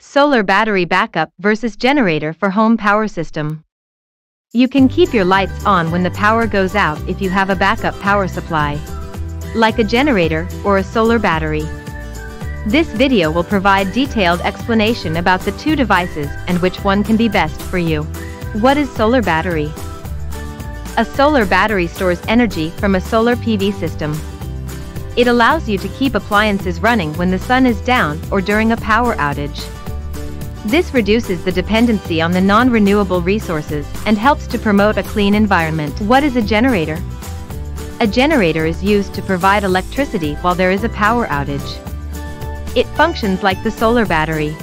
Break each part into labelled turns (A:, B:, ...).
A: Solar battery backup versus generator for home power system. You can keep your lights on when the power goes out if you have a backup power supply, like a generator or a solar battery. This video will provide detailed explanation about the two devices and which one can be best for you. What is solar battery? A solar battery stores energy from a solar PV system. It allows you to keep appliances running when the sun is down or during a power outage. This reduces the dependency on the non-renewable resources and helps to promote a clean environment. What is a generator? A generator is used to provide electricity while there is a power outage. It functions like the solar battery,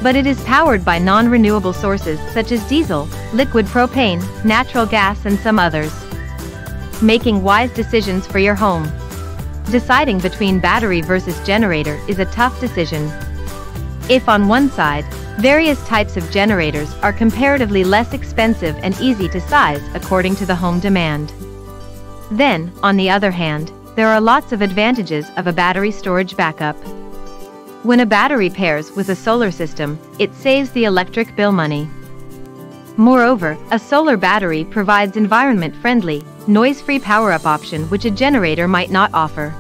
A: but it is powered by non-renewable sources such as diesel, liquid propane, natural gas and some others. Making wise decisions for your home. Deciding between battery versus generator is a tough decision. If on one side, various types of generators are comparatively less expensive and easy to size according to the home demand, then, on the other hand, there are lots of advantages of a battery storage backup. When a battery pairs with a solar system, it saves the electric bill money. Moreover, a solar battery provides environment-friendly, noise-free power-up option which a generator might not offer.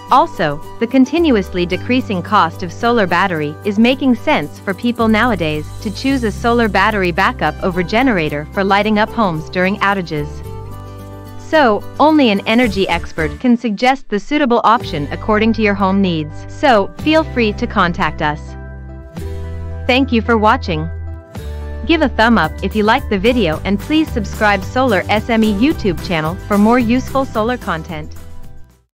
A: Also, the continuously decreasing cost of solar battery is making sense for people nowadays to choose a solar battery backup over generator for lighting up homes during outages. So, only an energy expert can suggest the suitable option according to your home needs. So, feel free to contact us. Thank you for watching. Give a thumb up if you liked the video and please subscribe SolarSME YouTube channel for more useful solar content.